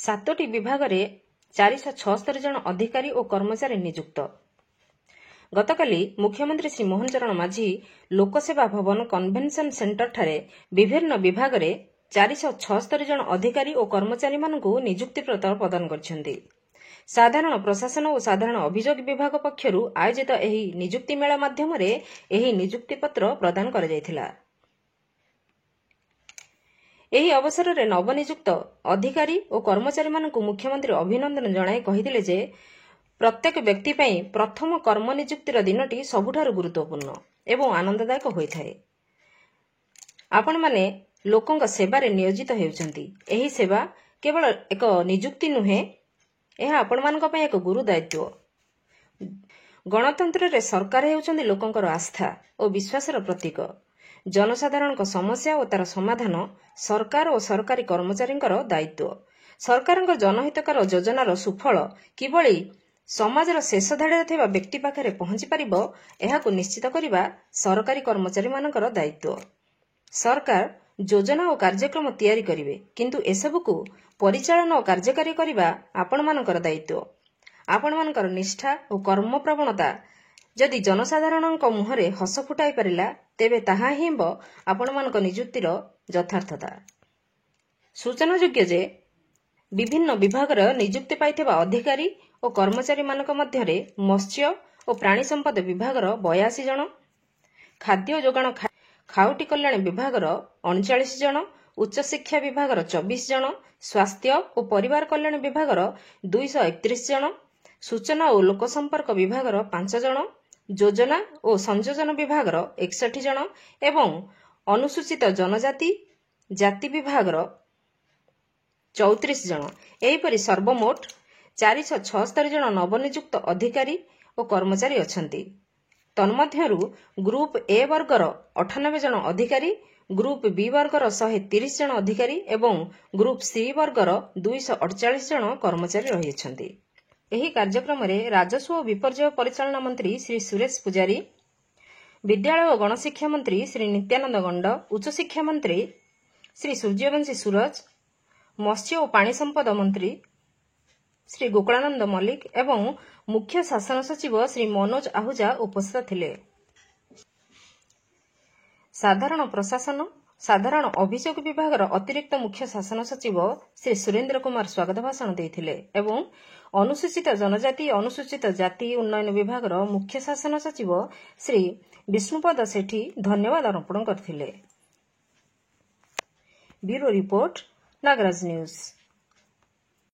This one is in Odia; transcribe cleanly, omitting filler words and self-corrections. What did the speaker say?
7ଟି ବିଭାଗରେ 476 ଜଣ ଅଧିକାରୀ ଓ କର୍ମଚାରୀ ନିଯୁକ୍ତ। ଗତକାଲି ମୁଖ୍ୟମନ୍ତ୍ରୀ ଶ୍ରୀ ମୋହନ ଚରଣ ମାଝୀ ଲୋକସେବା ଭବନ କନଭେନସନ ସେଣ୍ଟରଠାରେ ବିଭିନ୍ନ ବିଭାଗରେ 476 ଜଣ ଅଧିକାରୀ ଓ କର୍ମଚାରୀମାନଙ୍କୁ ନିଯୁକ୍ତିପତ୍ର ପ୍ରଦାନ କରିଛନ୍ତି। ସାଧାରଣ ପ୍ରଶାସନ ଓ ସାଧାରଣ ଅଭିଯୋଗ ବିଭାଗ ପକ୍ଷରୁ ଆୟୋଜିତ ଏହି ନିଯୁକ୍ତି ମେଳା ମାଧ୍ୟମରେ ଏହି ନିଯୁକ୍ତିପତ୍ର ପ୍ରଦାନ କରାଯାଇଥିଲା। ଏହି ଅବସରରେ ନବନିଯୁକ୍ତ ଅଧିକାରୀ ଓ କର୍ମଚାରୀମାନଙ୍କୁ ମୁଖ୍ୟମନ୍ତ୍ରୀ ଅଭିନନ୍ଦନ ଜଣାଇ କହିଥିଲେ ଯେ ପ୍ରତ୍ୟେକ ବ୍ୟକ୍ତି ପାଇଁ ପ୍ରଥମ କର୍ମ ନିଯୁକ୍ତିର ଦିନଟି ସବୁଠାରୁ ଗୁରୁତ୍ୱପୂର୍ଣ୍ଣ ଏବଂ ଆନନ୍ଦଦାୟକ ହୋଇଥାଏ। ଆପଣମାନେ ଲୋକଙ୍କ ସେବାରେ ନିୟୋଜିତ ହେଉଛନ୍ତି। ଏହି ସେବା କେବଳ ଏକ ନିଯୁକ୍ତି ନୁହେଁ, ଏହା ଆପଣମାନଙ୍କ ପାଇଁ ଏକ ଗୁରୁ ଦାୟିତ୍ୱ। ଗଣତନ୍ତ୍ରରେ ସରକାର ହେଉଛନ୍ତି ଲୋକଙ୍କର ଆସ୍ଥା ଓ ବିଶ୍ୱାସର ପ୍ରତୀକ। ଜନସାଧାରଣଙ୍କ ସମସ୍ୟା ଓ ତାର ସମାଧାନ ସରକାର ଓ ସରକାରୀ କର୍ମଚାରୀଙ୍କର ଦାୟିତ୍ୱ। ସରକାରଙ୍କ ଜନହିତକର ଯୋଜନାର ସୁଫଳ କିଭଳି ସମାଜର ଶେଷ ଧାଡ଼ିରେ ଥିବା ବ୍ୟକ୍ତି ପାଖରେ ପହଞ୍ଚି ପାରିବ, ଏହାକୁ ନିଶ୍ଚିତ କରିବା ସରକାରୀ କର୍ମଚାରୀମାନଙ୍କର ଦାୟିତ୍ୱ। ସରକାର ଯୋଜନା ଓ କାର୍ଯ୍ୟକ୍ରମ ତିଆରି କରିବେ, କିନ୍ତୁ ଏସବୁକୁ ପରିଚାଳନା ଓ କାର୍ଯ୍ୟକାରୀ କରିବା ଆପଣମାନଙ୍କର ଦାୟିତ୍ୱ। ଆପଣମାନଙ୍କର ନିଷ୍ଠା ଓ କର୍ମପ୍ରବଣତା ଯଦି ଜନସାଧାରଣଙ୍କ ମୁହଁରେ ହସ ଫୁଟାଇ ପାରିଲା, ତେବେ ତାହା ହିଁ ହେବ ଆପଣମାନଙ୍କ ନିଯୁକ୍ତିର ଯଥାର୍ଥତା। ସୂଚନାଯୋଗ୍ୟ ଯେ ବିଭିନ୍ନ ବିଭାଗର ନିଯୁକ୍ତି ପାଇଥିବା ଅଧିକାରୀ ଓ କର୍ମଚାରୀମାନଙ୍କ ମଧ୍ୟରେ ମତ୍ସ୍ୟ ଓ ପ୍ରାଣୀ ସମ୍ପଦ ବିଭାଗର 82 ଜଣ, ଖାଦ୍ୟ ଯୋଗାଣ ଖାଉଟି କଲ୍ୟାଣ ବିଭାଗର 39 ଜଣ, ଉଚ୍ଚଶିକ୍ଷା ବିଭାଗର 24 ଜଣ, ସ୍ୱାସ୍ଥ୍ୟ ଓ ପରିବାର କଲ୍ୟାଣ ବିଭାଗର 231 ଜଣ, ସୂଚନା ଓ ଲୋକସମ୍ପର୍କ ବିଭାଗର 5 ଜଣ, ଯୋଜନା ଓ ସଂଯୋଜନ ବିଭାଗର 61 ଜଣ ଏବଂ ଅନୁସୂଚିତ ଜନଜାତି ଜାତି ବିଭାଗର 34 ଜଣ। ଏହିପରି ସର୍ବମୋଟ 476 ଜଣ ନବନିଯୁକ୍ତ ଅଧିକାରୀ ଓ କର୍ମଚାରୀ ଅଛନ୍ତି। ତନ୍ମଧ୍ୟରୁ ଗ୍ରୁପ ଏ ବର୍ଗର 98 ଜଣ ଅଧିକାରୀ, ଗ୍ରୁପ ବି ବର୍ଗର 130 ଜଣ ଅଧିକାରୀ ଏବଂ ଗ୍ରୁପ ସି ବର୍ଗର 248 ଜଣ କର୍ମଚାରୀ ରହିଛନ୍ତି। ଏହି କାର୍ଯ୍ୟକ୍ରମରେ ରାଜସ୍ୱ ଓ ବିପର୍ଯ୍ୟୟ ପରିଚାଳନା ମନ୍ତ୍ରୀ ଶ୍ରୀ ସୁରେଶ ପୂଜାରୀ, ବିଦ୍ୟାଳୟ ଓ ଗଣଶିକ୍ଷା ମନ୍ତ୍ରୀ ଶ୍ରୀ ନିତ୍ୟାନନ୍ଦ ଗଣ୍ଡ, ଉଚ୍ଚଶିକ୍ଷା ମନ୍ତ୍ରୀ ଶ୍ରୀ ସୂର୍ଯ୍ୟବଂଶୀ ସୁରଜ, ମତ୍ସ୍ୟ ଓ ପାଣି ସମ୍ପଦ ମନ୍ତ୍ରୀ ଶ୍ରୀ ଗୋକୁଳାନନ୍ଦ ମଲ୍ଲିକ ଏବଂ ମୁଖ୍ୟ ଶାସନ ସଚିବ ଶ୍ରୀ ମନୋଜ ଆହୁଜା ଉପସ୍ଥିତ ଥିଲେ। ସାଧାରଣ ପ୍ରଶାସନ ସାଧାରଣ ଅଭିଯୋଗ ବିଭାଗର ଅତିରିକ୍ତ ମୁଖ୍ୟ ଶାସନ ସଚିବ ଶ୍ରୀ ସୁରେନ୍ଦ୍ର କୁମାର ସ୍ୱାଗତ ଭାଷଣ ଦେଇଥିଲେ ଏବଂ ଅନୁସୂଚିତ ଜନଜାତି ଅନୁସୂଚିତ ଜାତି ଉନ୍ନୟନ ବିଭାଗର ମୁଖ୍ୟ ଶାସନ ସଚିବ ଶ୍ରୀ ବିଷ୍ଣୁପଦ ସେଠୀ ଧନ୍ୟବାଦ ଅର୍ପଣ କରିଥିଲେ। Bureau report, Nagaraj news.